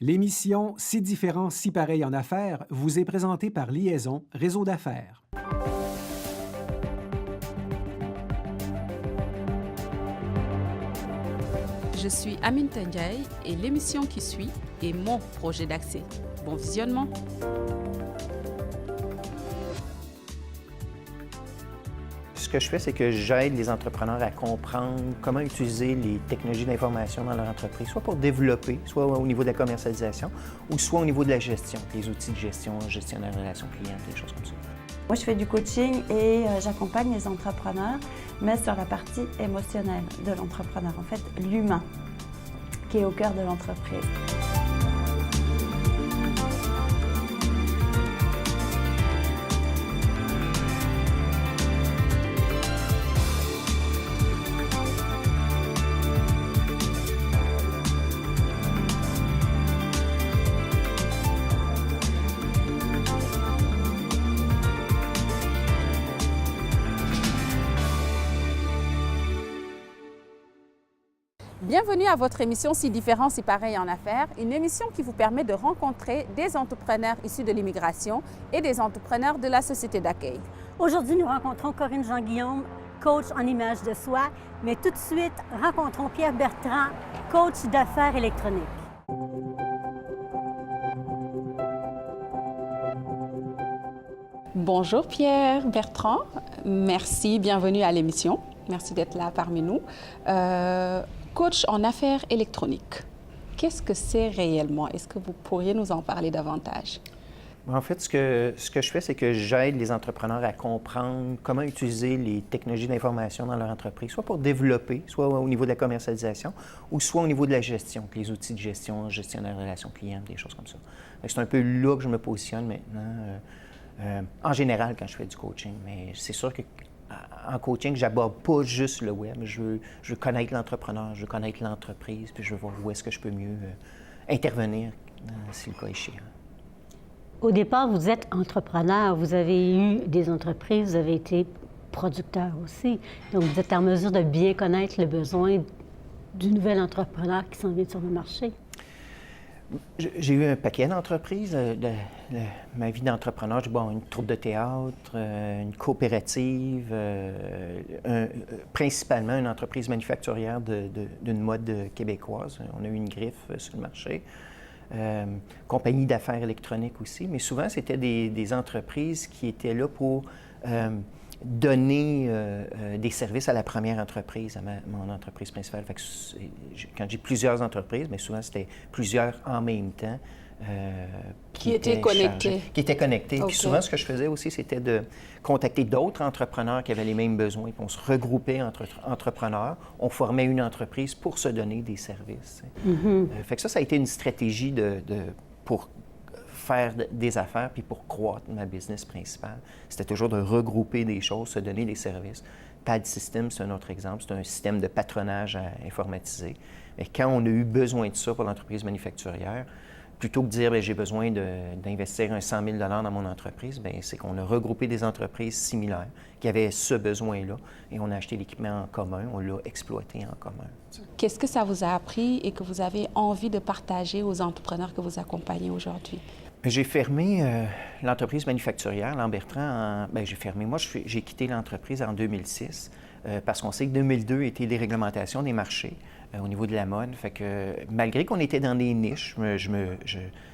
L'émission Si différent, si pareil en affaires vous est présentée par Liaison, réseau d'affaires. Je suis Amine Tendiaye et l'émission qui suit est mon projet d'accès. Bon visionnement! Ce que je fais, c'est que j'aide les entrepreneurs à comprendre comment utiliser les technologies d'information dans leur entreprise, soit pour développer, soit au niveau de la commercialisation, ou soit au niveau de la gestion, les outils de gestion, gestionnaire de relations clients, des choses comme ça. Moi, je fais du coaching et j'accompagne les entrepreneurs, mais sur la partie émotionnelle de l'entrepreneur, en fait, l'humain qui est au cœur de l'entreprise. Bienvenue à votre émission Si différent, si pareil en affaires, une émission qui vous permet de rencontrer des entrepreneurs issus de l'immigration et des entrepreneurs de la société d'accueil. Aujourd'hui, nous rencontrons Corinne Jean-Guillaume, coach en image de soi, mais tout de suite, rencontrons Pierre Bertrand, coach d'affaires électroniques. Bonjour Pierre Bertrand, merci, bienvenue à l'émission. Merci d'être là parmi nous. Coach en affaires électroniques, qu'est-ce que c'est réellement? Est-ce que vous pourriez nous en parler davantage? En fait, ce que je fais, c'est que j'aide les entrepreneurs à comprendre comment utiliser les technologies d'information dans leur entreprise, soit pour développer, soit au niveau de la commercialisation, ou soit au niveau de la gestion, les outils de gestion, gestionnaire de relations clients, des choses comme ça. C'est un peu là que je me positionne maintenant, en général, quand je fais du coaching. Mais c'est sûr que en coaching, j'aborde pas juste le web. Je veux connaître l'entrepreneur, je veux connaître l'entreprise, puis je veux voir où est-ce que je peux mieux intervenir si le cas est échéant. Au départ, vous êtes entrepreneur, vous avez eu des entreprises, vous avez été producteur aussi. Donc, vous êtes en mesure de bien connaître le besoin du nouvel entrepreneur qui s'en vient sur le marché. J'ai eu un paquet d'entreprises. Ma vie d'entrepreneur, j'ai une troupe de théâtre, une coopérative, principalement une entreprise manufacturière d'une mode québécoise. On a eu une griffe sur le marché. Compagnie d'affaires électroniques aussi, mais souvent, c'était des entreprises qui étaient là pour donner des services à la première entreprise, à mon entreprise principale. Fait que quand j'ai plusieurs entreprises, mais souvent c'était plusieurs en même temps. Qui étaient connectés. Qui étaient connectés. Okay. Puis souvent, ce que je faisais aussi, c'était de contacter d'autres entrepreneurs qui avaient les mêmes besoins. Puis on se regroupait entre entrepreneurs. On formait une entreprise pour se donner des services. Fait que ça a été une stratégie pour faire des affaires puis pour croître ma business principale. C'était toujours de regrouper des choses, se donner des services. Pad System, c'est un autre exemple. C'est un système de patronage informatisé. Et quand on a eu besoin de ça pour l'entreprise manufacturière, plutôt que de dire j'ai besoin d'investir 100 000 dans mon entreprise, c'est qu'on a regroupé des entreprises similaires qui avaient ce besoin-là et on a acheté l'équipement en commun, on l'a exploité en commun. Qu'est-ce que ça vous a appris et que vous avez envie de partager aux entrepreneurs que vous accompagnez aujourd'hui? J'ai fermé l'entreprise manufacturière, Lambertrand. J'ai fermé. Moi, j'ai quitté l'entreprise en 2006 parce qu'on sait que 2002 était les réglementations des marchés au niveau de la mode. Fait que malgré qu'on était dans des niches,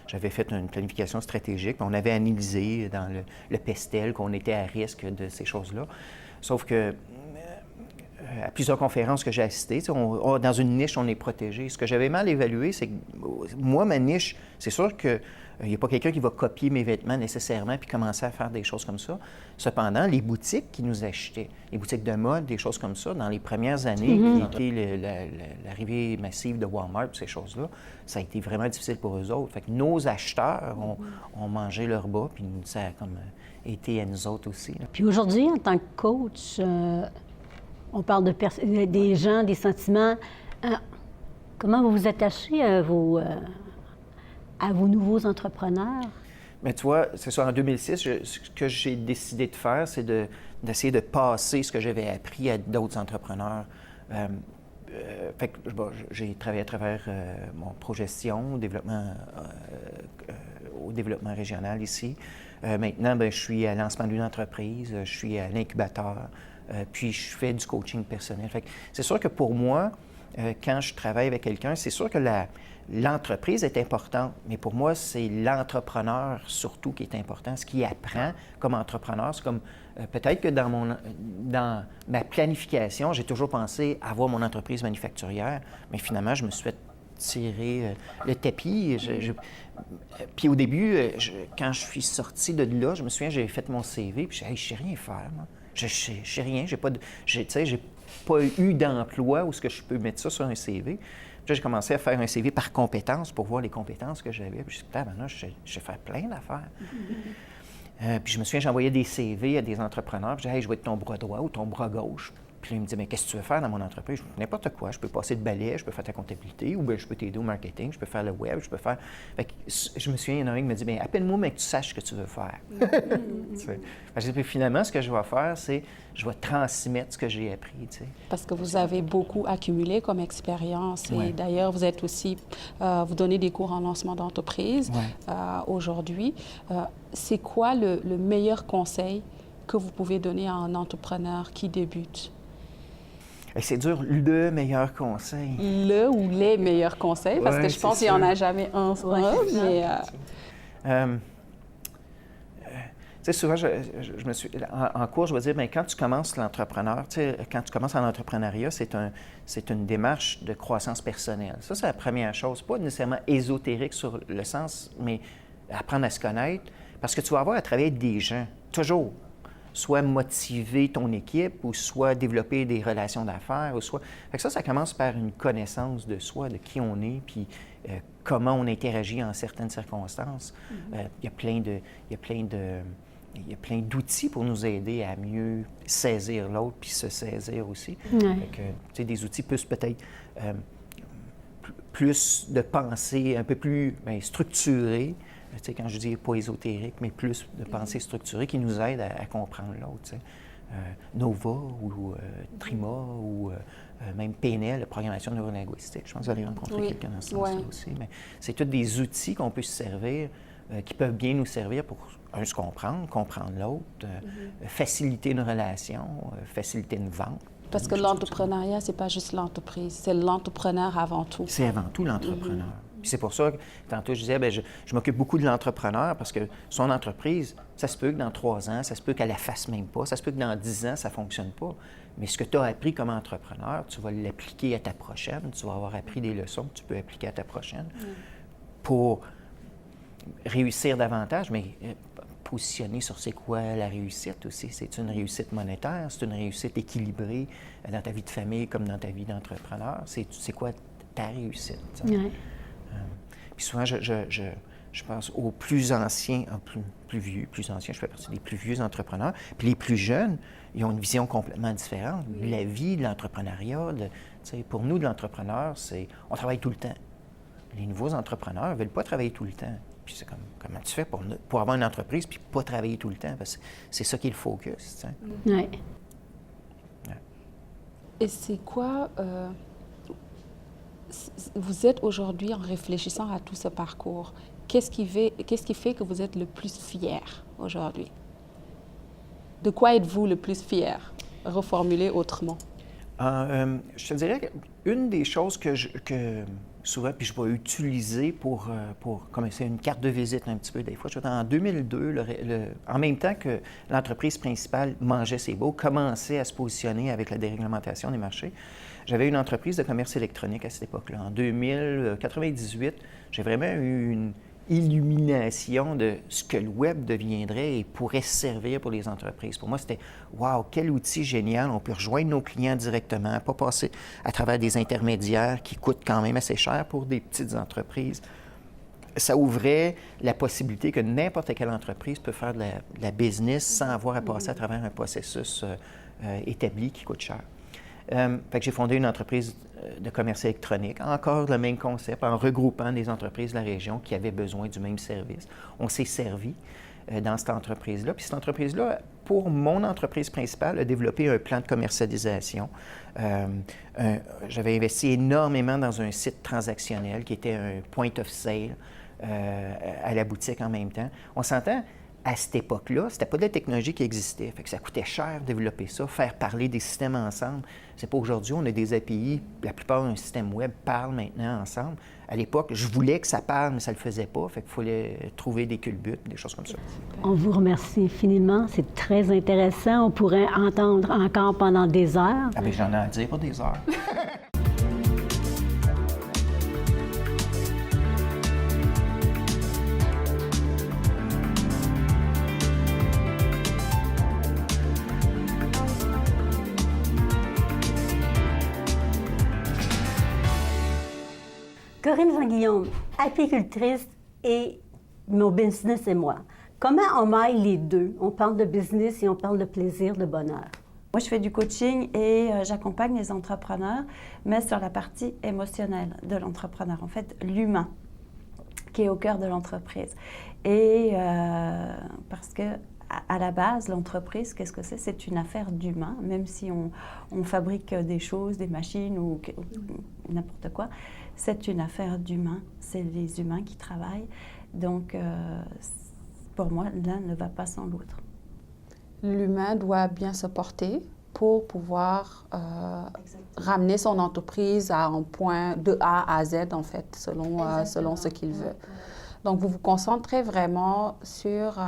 j'avais fait une planification stratégique. On avait analysé dans le PESTEL qu'on était à risque de ces choses-là. Sauf que à plusieurs conférences que j'ai assistées, dans une niche, on est protégé. Ce que j'avais mal évalué, c'est que moi, ma niche, c'est sûr que il n'y a pas quelqu'un qui va copier mes vêtements nécessairement puis commencer à faire des choses comme ça. Cependant, les boutiques qui nous achetaient, les boutiques de mode, des choses comme ça, dans les premières années, qui était l'arrivée massive de Walmart, ces choses-là, ça a été vraiment difficile pour eux autres. Fait que nos acheteurs ont mangé leur bas, puis ça a comme été à nous autres aussi. Là. Puis aujourd'hui, en tant que coach, on parle des gens, des sentiments. Comment vous vous attachez à vos nouveaux entrepreneurs? Mais tu vois, c'est ça, en 2006, ce que j'ai décidé de faire, c'est d'essayer de passer ce que j'avais appris à d'autres entrepreneurs. Fait que, bon, j'ai travaillé à travers mon progestion, au développement régional ici. Maintenant, ben, je suis à lancement d'une entreprise, je suis à l'incubateur, puis je fais du coaching personnel. Fait que c'est sûr que pour moi, quand je travaille avec quelqu'un, c'est sûr que l'entreprise est importante, mais pour moi, c'est l'entrepreneur surtout qui est important. Ce qu'il apprend comme entrepreneur, c'est comme peut-être que dans ma planification, j'ai toujours pensé avoir mon entreprise manufacturière, mais finalement, je me suis fait tirer le tapis. Puis au début, quand je suis sorti de là, je me souviens, j'ai fait mon CV, puis je disais, hey, je sais rien faire, moi. Je sais rien, j'ai pas eu d'emploi où est-ce que je peux mettre ça sur un CV. Puis là, j'ai commencé à faire un CV par compétences pour voir les compétences que j'avais. Puis je me suis dit, maintenant, je sais faire plein d'affaires. Puis je me souviens, j'envoyais des CV à des entrepreneurs. Puis je disais, hey, je vais être ton bras droit ou ton bras gauche. Puis là, il me dit, mais qu'est-ce que tu veux faire dans mon entreprise? Je dis, n'importe quoi. Je peux passer de balai, je peux faire ta comptabilité, ou bien je peux t'aider au marketing, je peux faire le web, je peux faire. Fait que je me souviens, il y en a un qui me dit, bien, appelle-moi, mais que tu saches ce que tu veux faire. Puis finalement, ce que je vais faire, c'est je vais transmettre ce que j'ai appris. Tu sais. Parce que vous avez beaucoup accumulé comme expérience. Ouais. Et d'ailleurs, vous êtes aussi, vous donnez des cours en lancement d'entreprise aujourd'hui. C'est quoi le meilleur conseil que vous pouvez donner à un entrepreneur qui débute? Et c'est dur, le meilleur conseil. Le ou les meilleurs conseils, parce que je pense qu'il n'y en a jamais un, mais... Tu sais, souvent, je me suis... En cours, je vais dire, bien, quand tu commences l'entrepreneur, tu sais, quand tu commences en entrepreneuriat, c'est une démarche de croissance personnelle. Ça, c'est la première chose. Pas nécessairement ésotérique sur le sens, mais apprendre à se connaître, parce que tu vas avoir à travailler avec des gens, toujours. Soit motiver ton équipe, ou soit développer des relations d'affaires, ou soit... Fait que ça commence par une connaissance de soi, de qui on est, puis comment on interagit en certaines circonstances. Il y a plein d'outils pour nous aider à mieux saisir l'autre, puis se saisir aussi. Ouais. Fait que, tu sais, des outils peut-être plus de pensée, un peu plus structurés. Tu sais, quand je dis pas ésotérique, mais plus de pensée structurée qui nous aide à comprendre l'autre. Tu sais. Nova ou Trima ou même PNL, la programmation neurolinguistique. Je pense que vous allez rencontrer quelqu'un dans ce sens-là aussi. Mais c'est tous des outils qu'on peut se servir, qui peuvent bien nous servir pour, se comprendre l'autre, faciliter une relation, faciliter une vente. Parce que l'entrepreneuriat, c'est pas juste l'entreprise, c'est l'entrepreneur avant tout. C'est avant tout l'entrepreneur. Puis c'est pour ça que, tantôt, je disais, bien, je m'occupe beaucoup de l'entrepreneur parce que son entreprise, ça se peut que dans 3 ans, ça se peut qu'elle la fasse même pas, ça se peut que dans 10 ans, ça ne fonctionne pas. Mais ce que tu as appris comme entrepreneur, tu vas l'appliquer à ta prochaine, tu vas avoir appris des leçons que tu peux appliquer à ta prochaine pour réussir davantage, mais positionner sur c'est quoi la réussite aussi. C'est une réussite monétaire, c'est une réussite équilibrée dans ta vie de famille comme dans ta vie d'entrepreneur. C'est quoi ta réussite? Puis souvent, je pense aux plus anciens, plus anciens, je fais partie des plus vieux entrepreneurs. Puis les plus jeunes, ils ont une vision complètement différente. La vie de l'entrepreneuriat, pour nous, de l'entrepreneur, c'est on travaille tout le temps. Les nouveaux entrepreneurs ne veulent pas travailler tout le temps. Puis c'est comme, comment tu fais pour avoir une entreprise puis pas travailler tout le temps? Parce que c'est ça qui est le focus. Oui. Et c'est quoi... vous êtes aujourd'hui, en réfléchissant à tout ce parcours, qu'est-ce qui fait que vous êtes le plus fier aujourd'hui? De quoi êtes-vous le plus fier? Reformuler autrement. Je te dirais qu'une des choses que souvent, puis je vais utiliser pour comme c'est une carte de visite un petit peu des fois. En 2002, en même temps que l'entreprise principale mangeait ses baux, commençait à se positionner avec la déréglementation des marchés, j'avais une entreprise de commerce électronique à cette époque-là. En 1998, j'ai vraiment eu une illumination de ce que le web deviendrait et pourrait servir pour les entreprises. Pour moi, c'était « wow, quel outil génial, on peut rejoindre nos clients directement, pas passer à travers des intermédiaires qui coûtent quand même assez cher pour des petites entreprises ». Ça ouvrait la possibilité que n'importe quelle entreprise peut faire de la business sans avoir à passer à travers un processus établi qui coûte cher. Fait que j'ai fondé une entreprise de commerce électronique, encore le même concept, en regroupant des entreprises de la région qui avaient besoin du même service. On s'est servi. dans cette entreprise-là. Puis cette entreprise-là, pour mon entreprise principale, a développé un plan de commercialisation. J'avais investi énormément dans un site transactionnel qui était un point of sale à la boutique en même temps. On s'entend, à cette époque-là, c'était pas de la technologie qui existait. Fait que ça coûtait cher de développer ça, faire parler des systèmes ensemble. C'est pas aujourd'hui, on a des API, la plupart d'un système web parlent maintenant ensemble. À l'époque, je voulais que ça parle, mais ça le faisait pas. Fait qu'il fallait trouver des culbutes, des choses comme ça. On vous remercie infiniment. C'est très intéressant. On pourrait entendre encore pendant des heures. Ah bien, j'en ai à dire pour des heures. Corinne Jean-Guillaume, apicultrice et mon business et moi. Comment on maille les deux? On parle de business et on parle de plaisir, de bonheur. Moi, je fais du coaching et j'accompagne les entrepreneurs, mais sur la partie émotionnelle de l'entrepreneur, en fait, l'humain qui est au cœur de l'entreprise. Et parce que à la base, l'entreprise, qu'est-ce que c'est? C'est une affaire d'humain, même si on fabrique des choses, des machines ou n'importe quoi. C'est une affaire d'humain, c'est les humains qui travaillent. Donc, pour moi, l'un ne va pas sans l'autre. L'humain doit bien se porter pour pouvoir ramener son entreprise à un point de A à Z, en fait, selon ce qu'il veut. Donc, vous vous concentrez vraiment sur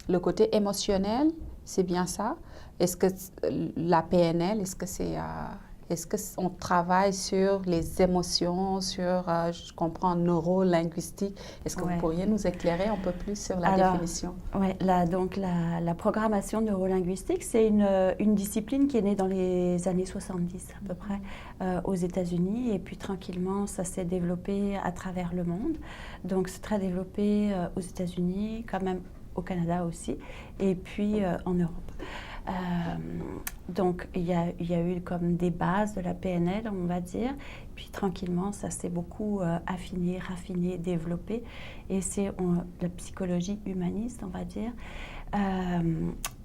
le côté émotionnel, c'est bien ça? Est-ce que la PNL, est-ce qu'on travaille sur les émotions, sur, je comprends, neuro-linguistique? Est-ce que vous pourriez nous éclairer un peu plus sur la définition? Oui, donc la programmation neurolinguistique, c'est une discipline qui est née dans les années 70 à peu près aux États-Unis, et puis tranquillement, ça s'est développé à travers le monde. Donc c'est très développé aux États-Unis, quand même au Canada aussi, et puis en Europe. Donc, il y a eu comme des bases de la PNL, on va dire, puis tranquillement, ça s'est beaucoup affiné, raffiné, développé, et c'est la psychologie humaniste, on va dire.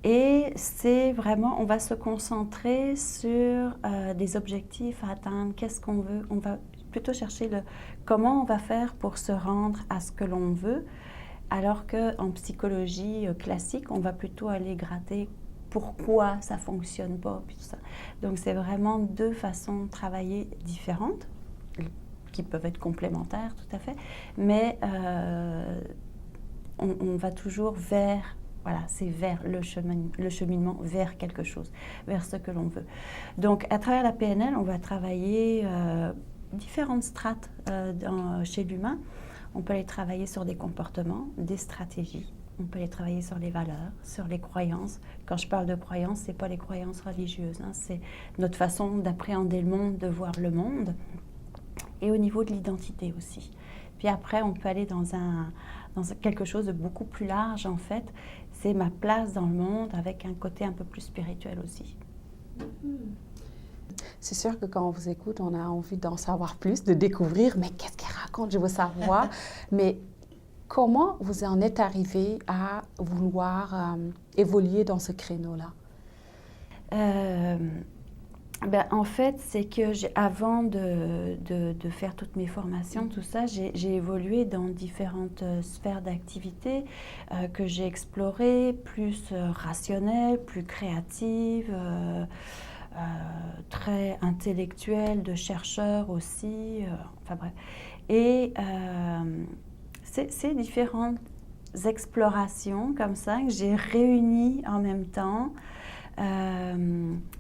Et c'est vraiment, on va se concentrer sur des objectifs à atteindre, qu'est-ce qu'on veut, on va plutôt chercher comment on va faire pour se rendre à ce que l'on veut, alors qu'en psychologie classique, on va plutôt aller gratter pourquoi ça ne fonctionne pas, puis tout ça. Donc, c'est vraiment deux façons de travailler différentes, qui peuvent être complémentaires, tout à fait, mais on va toujours vers, voilà, c'est vers le cheminement vers quelque chose, vers ce que l'on veut. Donc, à travers la PNL, on va travailler différentes strates chez l'humain. On peut aller travailler sur des comportements, des stratégies. On peut aller travailler sur les valeurs, sur les croyances. Quand je parle de croyances, ce n'est pas les croyances religieuses, hein, c'est notre façon d'appréhender le monde, de voir le monde. Et au niveau de l'identité aussi. Puis après, on peut aller dans quelque chose de beaucoup plus large, en fait. C'est ma place dans le monde avec un côté un peu plus spirituel aussi. C'est sûr que quand on vous écoute, on a envie d'en savoir plus, de découvrir, mais qu'est-ce qu'elle raconte, je veux savoir. Mais comment vous en êtes arrivé à vouloir évoluer dans ce créneau-là? En fait, c'est que avant de faire toutes mes formations, tout ça, j'ai évolué dans différentes sphères d'activité que j'ai explorées, plus rationnelles, plus créatives, très intellectuelles, de chercheurs aussi, enfin bref. Et ces différentes explorations comme ça que j'ai réunies en même temps,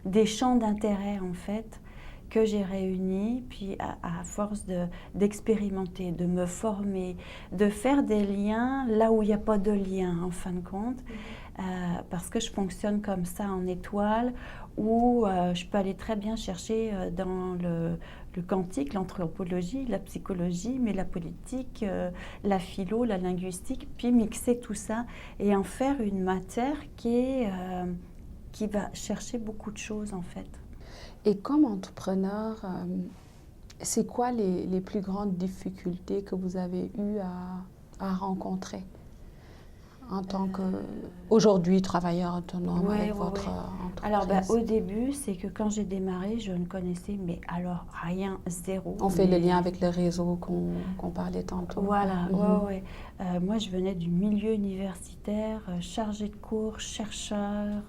des champs d'intérêt en fait que j'ai réunis, puis à force d'expérimenter, de me former, de faire des liens là où il n'y a pas de lien en fin de compte, parce que je fonctionne comme ça en étoile, où je peux aller très bien chercher dans le quantique, l'anthropologie, la psychologie, mais la politique, la philo, la linguistique, puis mixer tout ça et en faire une matière qui va chercher beaucoup de choses en fait. Et comme entrepreneur, c'est quoi les plus grandes difficultés que vous avez eues à rencontrer en tant qu'aujourd'hui travailleur autonome avec votre entreprise? Alors, au début, c'est que quand j'ai démarré, je ne connaissais, mais alors rien, zéro. On fait le lien avec le réseau qu'on parlait tantôt. Voilà, ouais. Moi, je venais du milieu universitaire, chargée de cours, chercheur,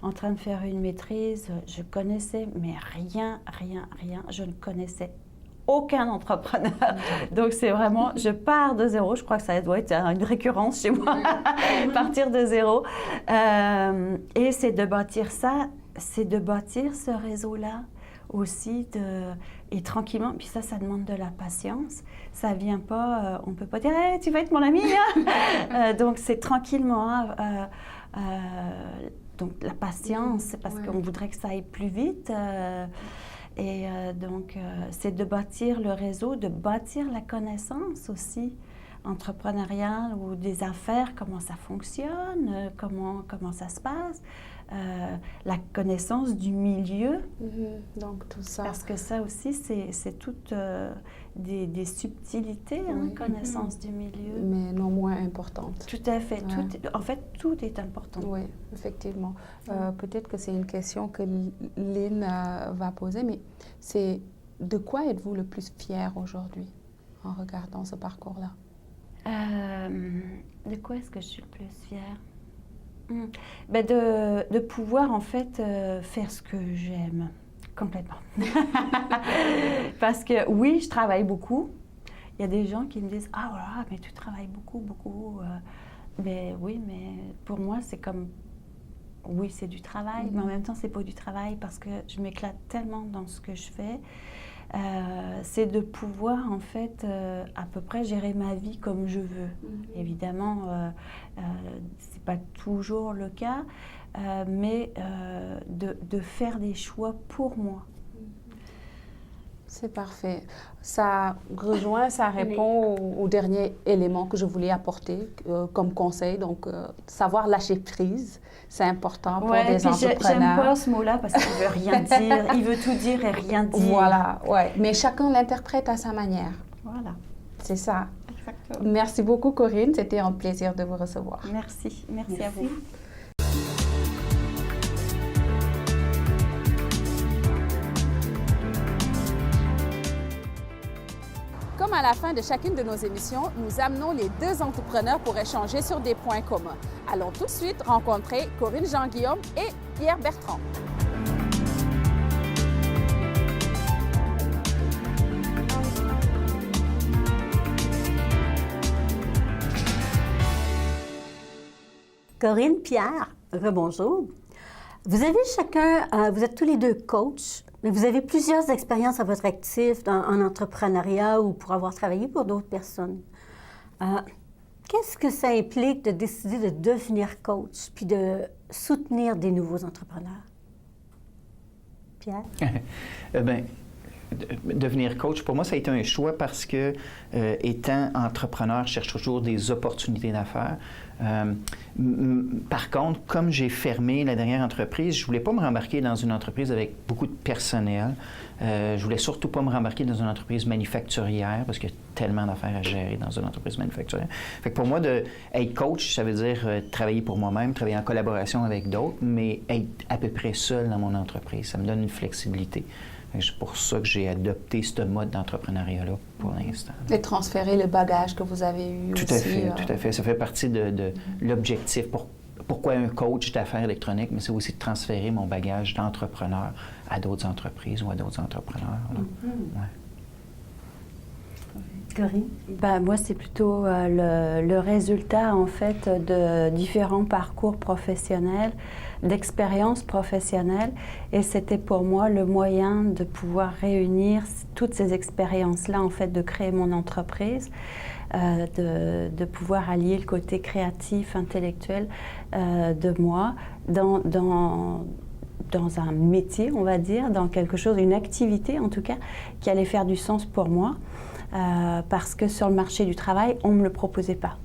en train de faire une maîtrise. Je connaissais, mais rien. Je ne connaissais aucun entrepreneur. Donc, c'est vraiment, je pars de zéro. Je crois que ça doit être une récurrence chez moi, partir de zéro. Et c'est de bâtir ça, c'est de bâtir ce réseau-là aussi, et tranquillement. Puis ça demande de la patience. Ça vient pas, on peut pas dire hey, « tu vas être mon ami hein? ». Donc, c'est tranquillement. Donc, la patience, c'est parce qu'on voudrait que ça aille plus vite. Donc, c'est de bâtir le réseau, de bâtir la connaissance aussi entrepreneuriale ou des affaires, comment ça fonctionne, comment ça se passe, la connaissance du milieu. Donc, tout ça. Parce que ça aussi, c'est toutes des subtilités, connaissance du milieu. Mais non moins importantes. Tout à fait. En fait, tout est important. Oui, effectivement. Peut-être que c'est une question que Lynn va poser, mais c'est de quoi êtes-vous le plus fière aujourd'hui en regardant ce parcours-là? De quoi est-ce que je suis le plus fière? De pouvoir, en fait, faire ce que j'aime. Complètement. Parce que, oui, je travaille beaucoup. Il y a des gens qui me disent « Ah, voilà, mais tu travailles beaucoup. » Mais oui, mais pour moi, c'est comme... Oui, c'est du travail, mais en même temps, c'est pas du travail parce que je m'éclate tellement dans ce que je fais. C'est de pouvoir, en fait, à peu près gérer ma vie comme je veux. Évidemment, c'est pas toujours le cas, mais de faire des choix pour moi. C'est parfait. Ça rejoint, ça répond au dernier élément que je voulais apporter comme conseil. Donc, savoir lâcher prise, c'est important pour des entrepreneurs. J'aime pas ce mot-là parce qu'il veut rien dire. Il veut tout dire et rien dire. Voilà, ouais. Mais chacun l'interprète à sa manière. Voilà. C'est ça. Exactement. Merci beaucoup, Corinne. C'était un plaisir de vous recevoir. Merci. Merci à vous. Comme à la fin de chacune de nos émissions, nous amenons les deux entrepreneurs pour échanger sur des points communs. Allons tout de suite rencontrer Corinne Jean-Guillaume et Pierre Bertrand. Corinne, Pierre, rebonjour. Vous avez vous êtes tous les deux coachs, mais vous avez plusieurs expériences à votre actif en entrepreneuriat ou pour avoir travaillé pour d'autres personnes. Qu'est-ce que ça implique de décider de devenir coach puis de soutenir des nouveaux entrepreneurs? Pierre? Devenir coach, pour moi, ça a été un choix parce que, étant entrepreneur, je cherche toujours des opportunités d'affaires. Par contre, comme j'ai fermé la dernière entreprise, je ne voulais pas me rembarquer dans une entreprise avec beaucoup de personnel. Je voulais surtout pas me rembarquer dans une entreprise manufacturière parce qu'il y a tellement d'affaires à gérer dans une entreprise manufacturière. Fait que pour moi, être coach, ça veut dire travailler pour moi-même, travailler en collaboration avec d'autres, mais être à peu près seul dans mon entreprise. Ça me donne une flexibilité. C'est pour ça que j'ai adopté ce mode d'entrepreneuriat-là pour l'instant. Et transférer le bagage que vous avez eu tout aussi. Tout à fait. Ça fait partie de l'objectif. Pourquoi un coach d'affaires électroniques? Mais c'est aussi de transférer mon bagage d'entrepreneur à d'autres entreprises ou à d'autres entrepreneurs. Corinne? Moi, c'est plutôt le résultat, en fait, de différents parcours professionnels, d'expériences professionnelles. Et c'était pour moi le moyen de pouvoir réunir toutes ces expériences-là, en fait, de créer mon entreprise, de pouvoir allier le côté créatif, intellectuel de moi dans un métier, on va dire, dans quelque chose, une activité, en tout cas, qui allait faire du sens pour moi. Parce que sur le marché du travail, on ne me le proposait pas.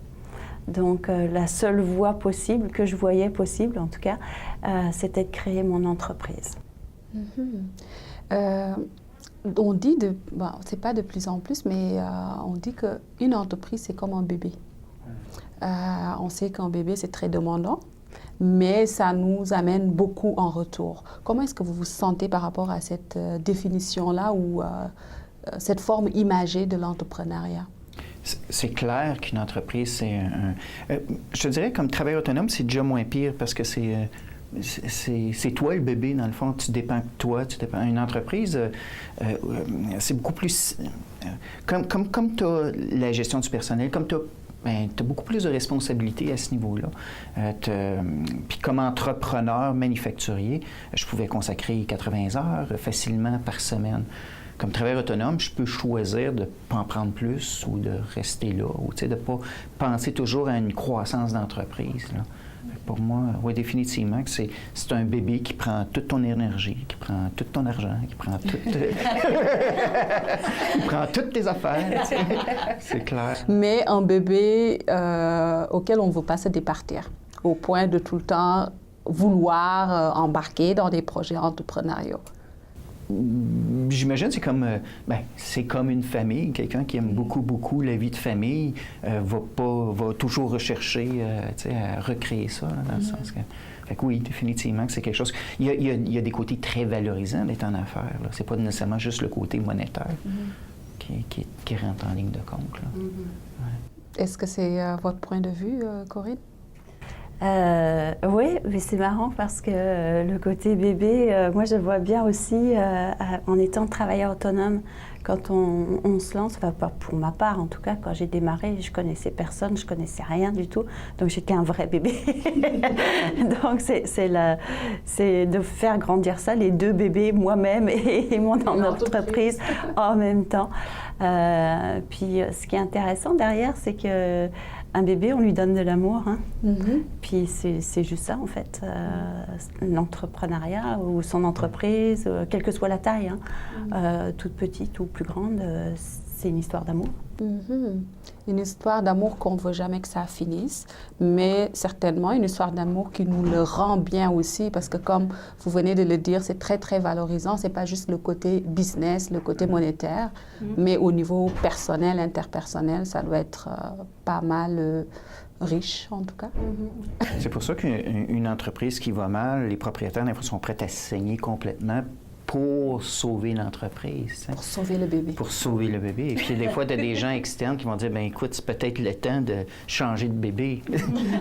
Donc, la seule voie possible, que je voyais possible en tout cas, c'était de créer mon entreprise. On dit, c'est pas de plus en plus, mais on dit qu'une entreprise, c'est comme un bébé. On sait qu'un bébé, c'est très demandant, mais ça nous amène beaucoup en retour. Comment est-ce que vous vous sentez par rapport à cette définition-là ou cette forme imagée de l'entrepreneuriat? C'est clair qu'une entreprise, c'est je te dirais, comme travailleur autonome, c'est déjà moins pire parce que c'est toi le bébé, dans le fond. Tu dépends de toi, tu dépends. Une entreprise, c'est beaucoup plus... Comme tu as la gestion du personnel, comme tu as beaucoup plus de responsabilités à ce niveau-là. Puis comme entrepreneur manufacturier, je pouvais consacrer 80 heures facilement par semaine. Comme travailleur autonome, je peux choisir de ne pas en prendre plus ou de rester là, ou de ne pas penser toujours à une croissance d'entreprise, là. Pour moi, oui, définitivement, que c'est un bébé qui prend toute ton énergie, qui prend tout ton argent, qui prend il prend toutes tes affaires. C'est clair. Mais un bébé auquel on ne veut pas se départir, au point de tout le temps vouloir embarquer dans des projets entrepreneuriaux. J'imagine c'est comme une famille. Quelqu'un qui aime beaucoup la vie de famille va toujours rechercher à recréer ça, là, dans le sens que... Fait que oui, définitivement que c'est quelque chose... Il y a des côtés très valorisants d'être en affaires. C'est pas nécessairement juste le côté monétaire qui rentre en ligne de compte. Là. Ouais. Est-ce que c'est votre point de vue, Corinne? Oui, mais c'est marrant parce que le côté bébé, moi je le vois bien aussi en étant travailleur autonome. Quand on se lance, enfin pas pour ma part en tout cas, quand j'ai démarré, je connaissais personne, je connaissais rien du tout, donc j'étais un vrai bébé. Donc c'est de faire grandir ça, les deux bébés, moi-même et mon entreprise en même temps. Puis ce qui est intéressant derrière, c'est que un bébé, on lui donne de l'amour. Hein? Puis c'est juste ça, en fait. L'entrepreneuriat ou son entreprise, quelle que soit la taille, toute petite ou plus grande, c'est une histoire d'amour. Une histoire d'amour qu'on ne veut jamais que ça finisse, mais certainement une histoire d'amour qui nous le rend bien aussi, parce que comme vous venez de le dire, c'est très, très valorisant. Ce n'est pas juste le côté business, le côté monétaire, mais au niveau personnel, interpersonnel, ça doit être pas mal riche, en tout cas. C'est pour ça qu'une entreprise qui va mal, les propriétaires, des fois, sont prêts à se saigner complètement pour sauver l'entreprise. Pour sauver le bébé. Pour sauver le bébé. Et puis, des fois, tu as des gens externes qui vont dire, bien, écoute, c'est peut-être le temps de changer de bébé.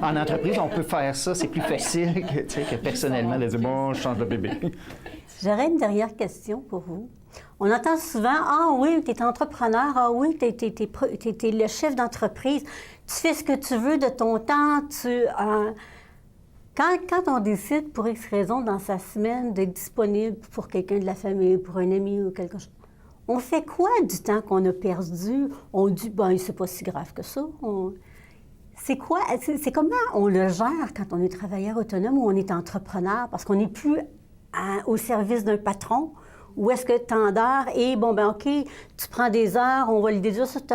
En entreprise, on peut faire ça. C'est plus facile que personnellement de dire, bon, je change de bébé. J'aurais une dernière question pour vous. On entend souvent, ah oui, tu es entrepreneur, ah oui, tu es le chef d'entreprise, tu fais ce que tu veux de ton temps, Quand on décide, pour X raison, dans sa semaine, d'être disponible pour quelqu'un de la famille, pour un ami ou quelque chose, on fait quoi du temps qu'on a perdu? On dit, ben, c'est pas si grave que ça. C'est quoi? C'est comment on le gère quand on est travailleur autonome ou on est entrepreneur? Parce qu'on n'est plus au service d'un patron. Ou est-ce que tant d'heures et, bon, ben OK, tu prends des heures, on va les déduire sur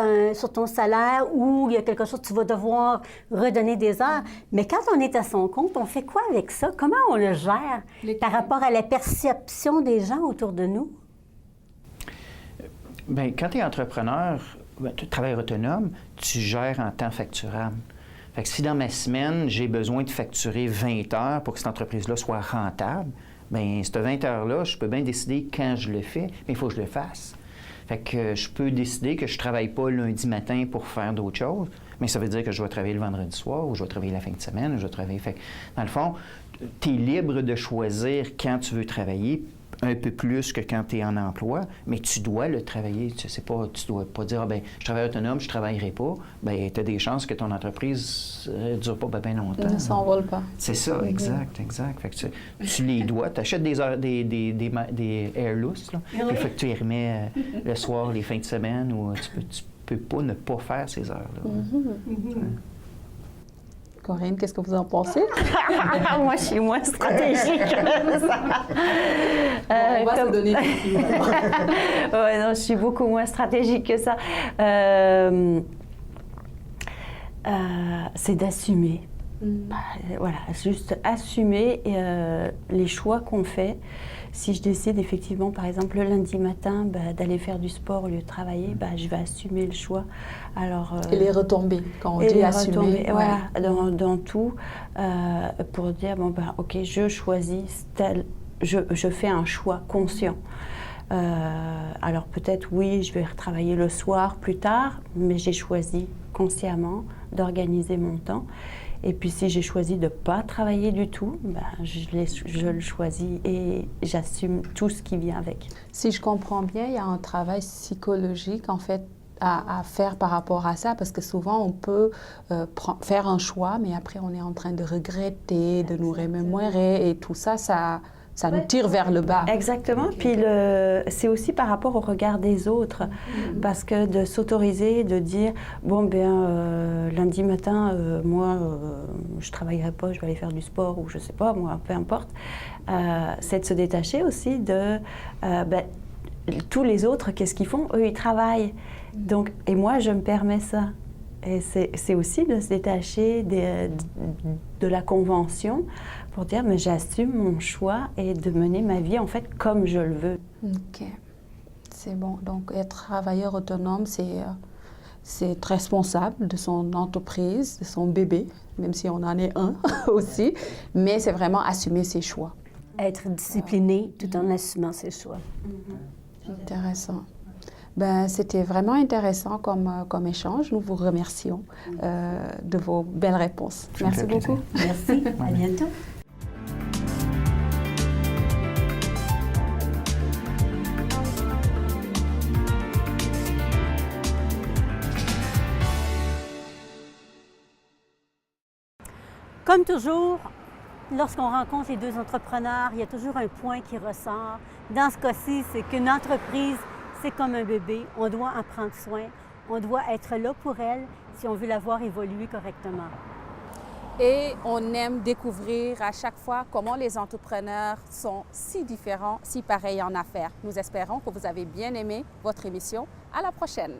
ton salaire ou il y a quelque chose, tu vas devoir redonner des heures. Mais quand on est à son compte, on fait quoi avec ça? Comment on le gère par rapport à la perception des gens autour de nous? Bien, quand tu es entrepreneur, tu travailles autonome, tu gères en temps facturable. Fait que si dans ma semaine, j'ai besoin de facturer 20 heures pour que cette entreprise-là soit rentable, bien, cette 20 heures-là, je peux bien décider quand je le fais, mais il faut que je le fasse. Fait que je peux décider que je ne travaille pas lundi matin pour faire d'autres choses, mais ça veut dire que je dois travailler le vendredi soir, ou je dois travailler la fin de semaine, ou je dois travailler... Fait que, dans le fond, tu es libre de choisir quand tu veux travailler, un peu plus que quand tu es en emploi, mais tu dois le travailler. Tu ne dois pas dire, ah, bien, je travaille autonome, je ne travaillerai pas. Bien, tu as des chances que ton entreprise ne dure pas bien longtemps. Ne s'envole pas. C'est ça, exact. Fait que tu les dois. Tu achètes des airloose, là, puis il faut que tu les remets le soir, les fins de semaine, ou tu peux pas ne pas faire ces heures-là. Corinne, qu'est-ce que vous en pensez? Moi, je suis moins stratégique que ça. On va se donner des films. Oui, non, je suis beaucoup moins stratégique que ça. C'est d'assumer. Voilà, juste assumer les choix qu'on fait. Si je décide effectivement, par exemple, le lundi matin, d'aller faire du sport au lieu de travailler, je vais assumer le choix. Alors, Et les retombées, quand on et dit les assumer. retombées, voilà, dans tout, pour dire, ok, je choisis je fais un choix conscient. Alors peut-être, oui, je vais retravailler le soir plus tard, mais j'ai choisi consciemment d'organiser mon temps. Et puis si j'ai choisi de ne pas travailler du tout, je le choisis et j'assume tout ce qui vient avec. Si je comprends bien, il y a un travail psychologique en fait à faire par rapport à ça, parce que souvent on peut faire un choix, mais après on est en train de regretter, de nous remémorer et tout ça, ça nous tire vers le bas. Exactement. Puis c'est aussi par rapport au regard des autres. Parce que de s'autoriser, de dire, lundi matin, moi, je ne travaillerai pas, je vais aller faire du sport ou je ne sais pas, moi, peu importe. C'est de se détacher aussi de tous les autres, qu'est-ce qu'ils font? Eux, ils travaillent. Donc, et moi, je me permets ça. Et c'est aussi de se détacher de la convention pour dire, mais j'assume mon choix et de mener ma vie, en fait, comme je le veux. OK. C'est bon. Donc, être travailleur autonome, c'est être responsable de son entreprise, de son bébé, même si on en est un aussi, mais c'est vraiment assumer ses choix. Être discipliné tout en assumant ses choix. Intéressant. C'était vraiment intéressant comme échange. Nous vous remercions de vos belles réponses. Merci beaucoup. Merci. À bientôt. Comme toujours, lorsqu'on rencontre les deux entrepreneurs, il y a toujours un point qui ressort. Dans ce cas-ci, c'est qu'une entreprise, c'est comme un bébé. On doit en prendre soin. On doit être là pour elle si on veut la voir évoluer correctement. Et on aime découvrir à chaque fois comment les entrepreneurs sont si différents, si pareils en affaires. Nous espérons que vous avez bien aimé votre émission. À la prochaine!